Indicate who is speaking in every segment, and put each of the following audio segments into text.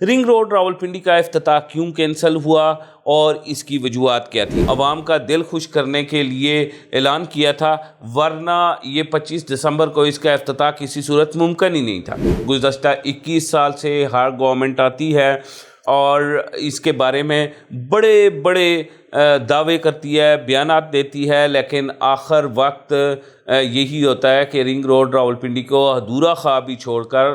Speaker 1: Ring road Rawalpindi کا افتتاح کیوں کینسل ہوا اور اس کی وجوہات کیا تھی؟ عوام کا دل خوش کرنے کے لیے اعلان کیا تھا، ورنہ یہ 25 دسمبر کو اس کا افتتاح کسی صورت ممکن ہی نہیں تھا۔ گزشتہ 21 سال سے ہر گورنمنٹ آتی ہے اور اس کے بارے میں بڑے بڑے دعوے کرتی ہے، بیانات دیتی ہے، لیکن آخر وقت یہی ہوتا ہے کہ رنگ روڈ راولپنڈی کو ادھورا خواب ہی چھوڑ کر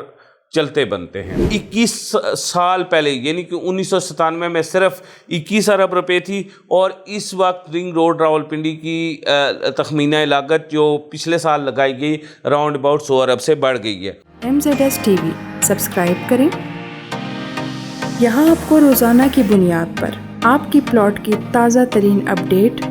Speaker 1: چلتے بنتے ہیں۔ 21 سال پہلے یعنی کہ 1997 میں صرف 21 ارب روپے تھی، اور اس وقت رنگ روڈ راولپنڈی کی تخمینہ لاگت جو پچھلے سال لگائی گئی راؤنڈ اباؤٹ 100 ارب سے بڑھ گئی ہے۔
Speaker 2: MZS TV سبسکرائب کریں۔ یہاں آپ کو روزانہ کی بنیاد پر آپ کی پلاٹ کی تازہ ترین اپڈیٹ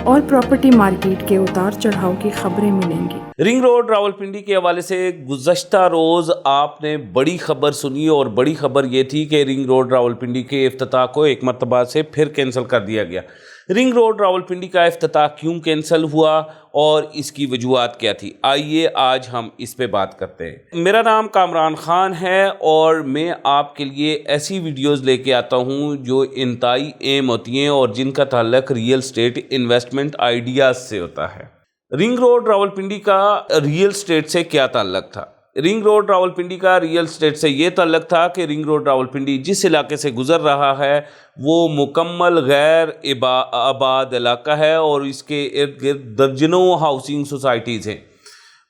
Speaker 2: اور پراپرٹی مارکیٹ کے اتار چڑھاؤ کی خبریں ملیں گی۔
Speaker 1: رنگ روڈ راولپنڈی کے حوالے سے گزشتہ روز آپ نے بڑی خبر سنی، اور بڑی خبر یہ تھی کہ رنگ روڈ راولپنڈی کے افتتاح کو ایک مرتبہ سے پھر کینسل کر دیا گیا۔ رنگ روڈ راولپنڈی کا افتتاح کیوں کینسل ہوا اور اس کی وجوہات کیا تھی؟ آئیے آج ہم اس پہ بات کرتے ہیں۔ میرا نام کامران خان ہے اور میں آپ کے لیے ایسی ویڈیوز لے کے آتا ہوں جو انتہائی اہم ہوتی ہیں اور جن کا تعلق ریئل اسٹیٹ انویسٹمنٹ آئیڈیاز سے ہوتا ہے۔ رنگ روڈ راولپنڈی کا ریئل اسٹیٹ سے کیا تعلق تھا؟ رنگ روڈ راولپنڈی کا ریئل اسٹیٹ سے یہ تعلق تھا کہ رنگ روڈ راولپنڈی جس علاقے سے گزر رہا ہے وہ مکمل غیر آباد علاقہ ہے، اور اس کے ارد گرد درجنوں ہاؤسنگ سوسائٹیز ہیں۔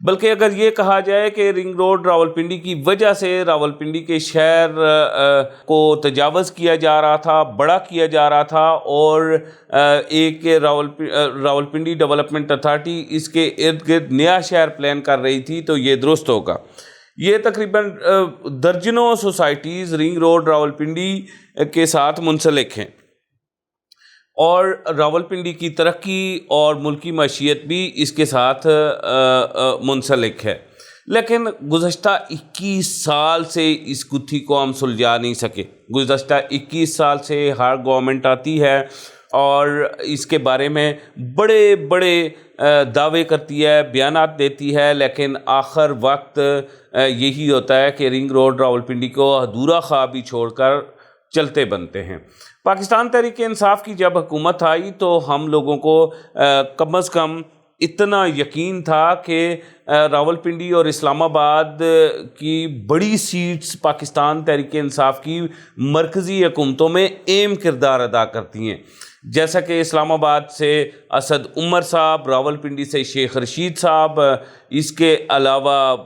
Speaker 1: بلکہ اگر یہ کہا جائے کہ رنگ روڈ راولپنڈی کی وجہ سے راولپنڈی کے شہر کو تجاوز کیا جا رہا تھا، بڑا کیا جا رہا تھا، اور ایک راولپنڈی ڈیولپمنٹ اتھارٹی اس کے ارد گرد نیا شہر پلان کر رہی تھی، تو یہ درست ہوگا۔ یہ تقریباً درجنوں سوسائٹیز رنگ روڈ راولپنڈی کے ساتھ منسلک ہیں، اور راولپنڈی کی ترقی اور ملکی معیشت بھی اس کے ساتھ منسلک ہے، لیکن گزشتہ 21 سال سے اس گتھی کو ہم سلجھا نہیں سکے۔ گزشتہ 21 سال سے ہر گورنمنٹ آتی ہے اور اس کے بارے میں بڑے بڑے دعوے کرتی ہے، بیانات دیتی ہے، لیکن آخر وقت یہی ہوتا ہے کہ رنگ روڈ راولپنڈی کو ادھورا خواب ہی چھوڑ کر چلتے بنتے ہیں۔ پاکستان تحریک انصاف کی جب حکومت آئی تو ہم لوگوں کو کم از کم اتنا یقین تھا کہ راولپنڈی اور اسلام آباد کی بڑی سیٹس پاکستان تحریک انصاف کی مرکزی حکومتوں میں اہم کردار ادا کرتی ہیں، جیسا کہ اسلام آباد سے اسد عمر صاحب، راولپنڈی سے شیخ رشید صاحب، اس کے علاوہ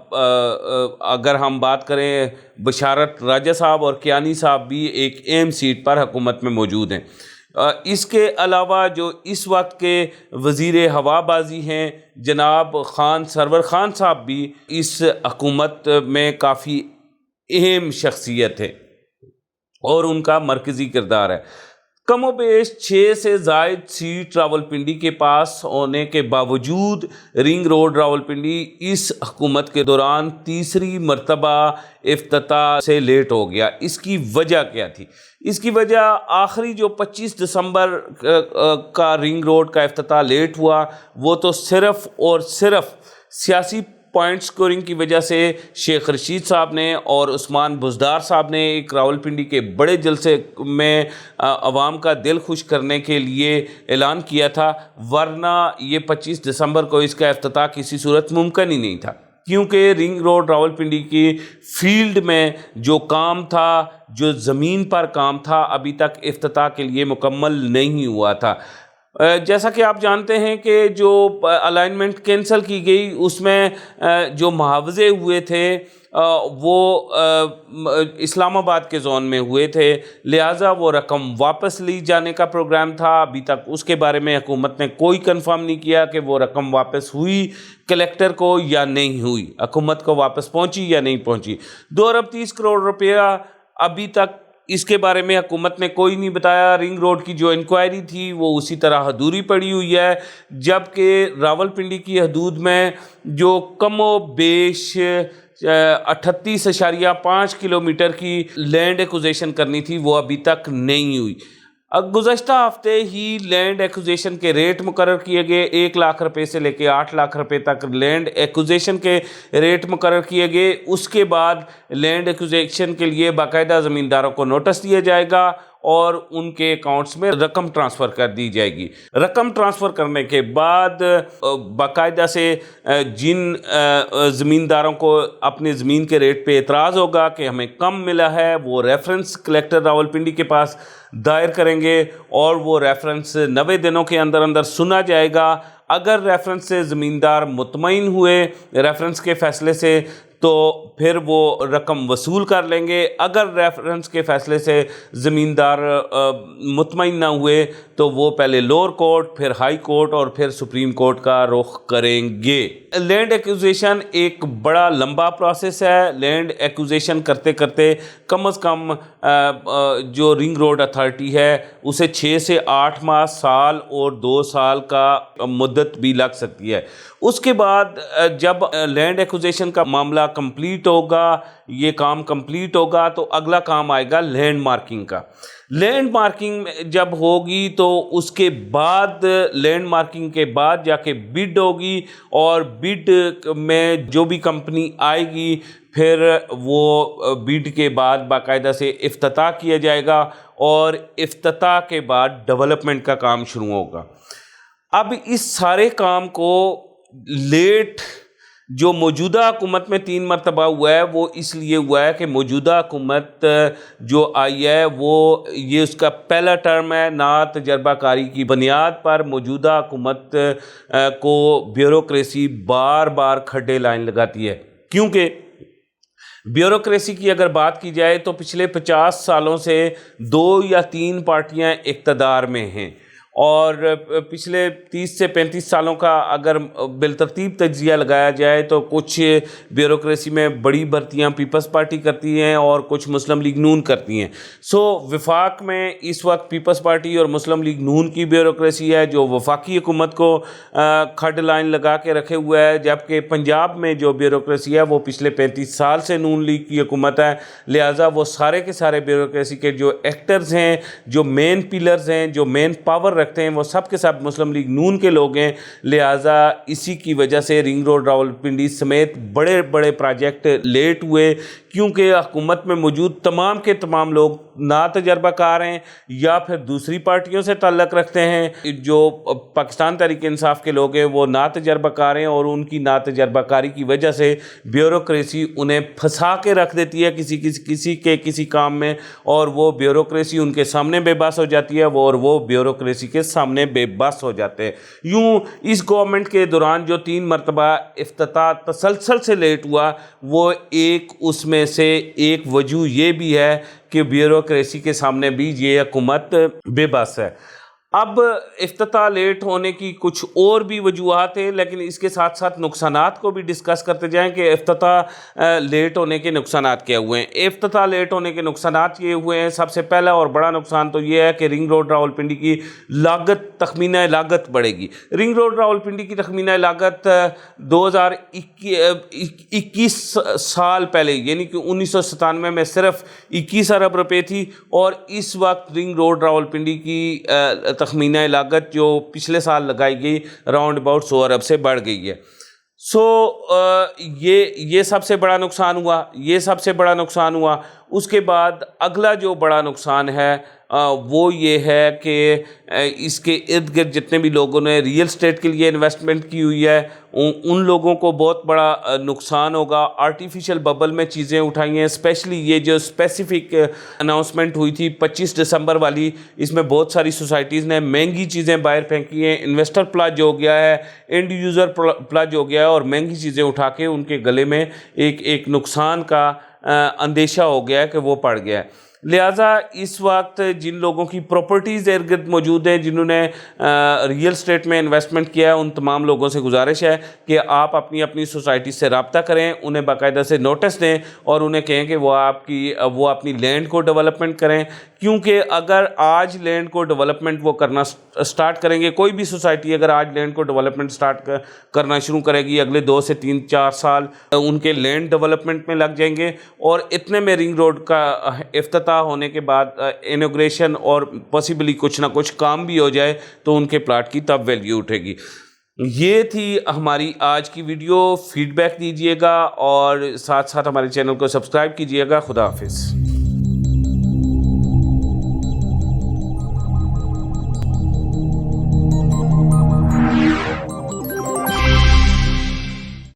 Speaker 1: اگر ہم بات کریں بشارت راجہ صاحب اور کیانی صاحب بھی ایک اہم سیٹ پر حکومت میں موجود ہیں۔ اس کے علاوہ جو اس وقت کے وزیر ہوا بازی ہیں جناب سرور خان صاحب بھی اس حکومت میں کافی اہم شخصیت ہے اور ان کا مرکزی کردار ہے۔ کم و بیش 6 سے زائد سیٹ راولپنڈی کے پاس ہونے کے باوجود رنگ روڈ راولپنڈی اس حکومت کے دوران تیسری مرتبہ افتتاح سے لیٹ ہو گیا۔ اس کی وجہ کیا تھی؟ اس کی وجہ آخری جو 25 دسمبر کا رنگ روڈ کا افتتاح لیٹ ہوا، وہ تو صرف اور صرف سیاسی پوائنٹ سکورنگ کی وجہ سے شیخ رشید صاحب نے اور عثمان بزدار صاحب نے ایک راولپنڈی کے بڑے جلسے میں عوام کا دل خوش کرنے کے لیے اعلان کیا تھا، ورنہ یہ 25 دسمبر کو اس کا افتتاح کسی صورت ممکن ہی نہیں تھا، کیونکہ رنگ روڈ راولپنڈی کی فیلڈ میں جو کام تھا، جو زمین پر کام تھا، ابھی تک افتتاح کے لیے مکمل نہیں ہوا تھا۔ جیسا کہ آپ جانتے ہیں کہ جو الائنمنٹ کینسل کی گئی اس میں جو محاوضے ہوئے تھے وہ اسلام آباد کے زون میں ہوئے تھے، لہٰذا وہ رقم واپس لی جانے کا پروگرام تھا۔ ابھی تک اس کے بارے میں حکومت نے کوئی کنفرم نہیں کیا کہ وہ رقم واپس ہوئی کلیکٹر کو یا نہیں ہوئی، حکومت کو واپس پہنچی یا نہیں پہنچی۔ 2 ارب 30 کروڑ روپیہ ابھی تک اس کے بارے میں حکومت نے کوئی نہیں بتایا۔ رنگ روڈ کی جو انکوائری تھی وہ اسی طرح ادھوری پڑی ہوئی ہے، جبکہ راولپنڈی کی حدود میں جو کم و بیش 38.5 کلومیٹر کی لینڈ ایکوزیشن کرنی تھی وہ ابھی تک نہیں ہوئی۔ गुज़श्ता हफ्ते ही लैंड एक्विजिशन के रेट मुकर्रर किए गए। 1 लाख रुपए से लेके 8 लाख रुपए तक लैंड एक्विजिशन के रेट मुकर्रर किए गए। उसके बाद लैंड एक्विजिशन के लिए बाकायदा ज़मींदारों को नोटिस दिया जाएगा और उनके अकाउंट्स में रकम ट्रांसफ़र कर दी जाएगी। रकम ट्रांसफ़र करने के बाद बाकायदा से जिन ज़मींदारों को अपनी ज़मीन के रेट पे एतराज़ होगा कि हमें कम मिला है, वो रेफरेंस कलेक्टर रावलपिंडी के पास दायर करेंगे और वो रेफरेंस 90 दिनों के अंदर अंदर सुना जाएगा। अगर रेफरेंस से ज़मींदार मुतमईन हुए रेफरेंस के फ़ैसले से तो फिर वो रकम वसूल कर लेंगे। अगर रेफरेंस के फ़ैसले से ज़मींदार मुतमईन ना हुए तो वो पहले लोअर कोर्ट, फिर हाई कोर्ट और फिर सुप्रीम कोर्ट का रुख करेंगे। लैंड एक्विजिशन एक बड़ा लंबा प्रोसेस है। लैंड एक्विजिशन करते करते कम से कम जो रिंग रोड अथॉरिटी है उसे 6 से 8 माह, साल और 2 साल का मुद्दत भी लग सकती है। उसके बाद जब लैंड एक्विजिशन का मामला कंप्लीट होगा, ये काम कंप्लीट होगा तो अगला काम आएगा लैंड मार्किंग का। लैंड मार्किंग जब होगी तो उसके बाद लैंड मार्किंग के बाद जाके बिड होगी और बिड में जो भी कंपनी आएगी फिर वो बिड के बाद बाकायदा से इफ्तिताह किया जाएगा और इफ्तिताह के बाद डेवलपमेंट का काम शुरू होगा। अब इस सारे काम को लेट जो मौजूदा हुकूमत में 3 मरतबा हुआ है वो इसलिए हुआ है कि मौजूदा हुकूमत जो आई है वो ये उसका पहला टर्म है। ना तजर्बाकारी की बुनियाद पर मौजूदा हुकूमत को ब्यूरोक्रेसी बार बार खड्डे लाइन लगाती है, क्योंकि ब्यूरोक्रेसी की अगर बात की जाए तो पिछले 50 सालों से 2 या 3 पार्टियां इक़्तिदार में हैं और पिछले 30 से 35 सालों का अगर बिलतरतीब तज्जिया लगाया जाए तो कुछ ब्यूरोक्रेसी में बड़ी भर्तियां पीपल्स पार्टी करती हैं और कुछ मुस्लिम लीग नून करती हैं। सो वफाक में इस वक्त पीपल्स पार्टी और मुस्लिम लीग नून की ब्यूरोक्रेसी है जो वफाकी हुकूमत को खड लाइन लगा के रखे हुआ है, जबकि पंजाब में जो ब्यूरोक्रेसी है वो पिछले 35 साल से नून लीग की हुकूमत है। लिहाजा वो सारे के सारे ब्यूरोक्रेसी के जो एक्टर्स हैं, जो मेन पिलर्स हैं, जो मेन पावर रखते हैं, वो सब के सब मुस्लिम लीग नून के लोग हैं। लिहाजा इसी की वजह से रिंग रोड रावलपिंडी समेत बड़े बड़े प्रोजेक्ट लेट हुए, क्योंकि हुकूमत में मौजूद तमाम के तमाम लोग ना तजर्बाकार हैं या फिर दूसरी पार्टियों से ताल्लुक़ रखते हैं। जो पाकिस्तान तहरीक इंसाफ के लोग हैं वो ना तजर्बाकार हैं और उनकी ना तजर्बाकारी की वजह से ब्यूरोक्रेसी उन्हें फंसा के रख देती है किसी काम में और वो ब्यूरोक्रेसी उनके सामने बेबस हो जाती है और वो ब्यूरोक्रेसी के सामने बेबस हो जाते हैं। यूँ इस गवर्नमेंट के दौरान जो 3 मरतबा इफ्तिताह तसलसल से लेट हुआ वो एक उसमें से एक वजह ये भी है कि ब्यूरोक्रेसी के सामने भी ये हुकूमत बेबस है। अब इफ्तिताह लेट होने की कुछ और भी वजूहात हैं, लेकिन इसके साथ साथ नुकसानात को भी डिस्कस करते जाएं कि इफ्तिताह लेट होने के नुकसानात क्या हुए हैं। इफ्तिताह लेट होने के नुकसानात ये हुए हैं, सबसे पहला और बड़ा नुकसान तो ये है कि रिंग रोड रावलपिंडी की तखमीना लागत बढ़ेगी। रिंग रोड रावलपिंडी की तखमीना लागत 2021 साल पहले यानी कि 1997 में सिर्फ 21 अरब रुपये थी और इस वक्त रिंग रोड रावलपिंडी की तखमीना लागत जो पिछले साल लगाई गई राउंड अबाउट 100 अरब से बढ़ गई है। ये सबसे बड़ा नुकसान हुआ। उसके बाद अगला जो बड़ा नुकसान है वो ये है कि इसके इर्द गिर्द जितने भी लोगों ने रियल एस्टेट के लिए इन्वेस्टमेंट की हुई है उन लोगों को बहुत बड़ा नुकसान होगा। आर्टिफिशियल बबल में चीज़ें उठाई हैं, स्पेशली ये जो स्पेसिफिक अनाउंसमेंट हुई थी 25 दिसंबर वाली, इसमें बहुत सारी सोसाइटीज़ ने महंगी चीज़ें बाहर फेंकी हैं। इन्वेस्टर प्लज हो गया है, एंड यूज़र प्लज हो गया है और महंगी चीज़ें उठा के उनके गले में एक नुकसान का अंदेशा हो गया है कि वो पड़ गया है। लिहाजा इस वक्त जिन लोगों की प्रॉपर्टीज़ इर्द गिर्द मौजूद हैं, जिन्होंने रियल एस्टेट में इन्वेस्टमेंट किया है, उन तमाम लोगों से गुजारिश है कि आप अपनी अपनी सोसाइटी से रब्ता करें, उन्हें बाकायदा से नोटिस दें और उन्हें कहें कि वो अपनी लैंड को डेवलपमेंट करें, क्योंकि अगर आज लैंड को डेवलपमेंट वो करना स्टार्ट करेंगे, कोई भी सोसाइटी अगर आज लैंड को डेवलपमेंट स्टार्ट करना शुरू करेगी, अगले 2 से 3-4 साल उनके लैंड डेवलपमेंट में लग जाएंगे और इतने में रिंग रोड का इफ्तिताह افتتاح ہونے کے بعد انوگریشن اور پاسبلی کچھ نہ کچھ کام بھی ہو جائے تو ان کے پلاٹ کی تب ویلیو اٹھے گی. یہ تھی ہماری آج کی ویڈیو. فیڈ بیک دیجیے گا اور ساتھ ساتھ ہمارے چینل کو سبسکرائب کیجیے گا. خدا حافظ.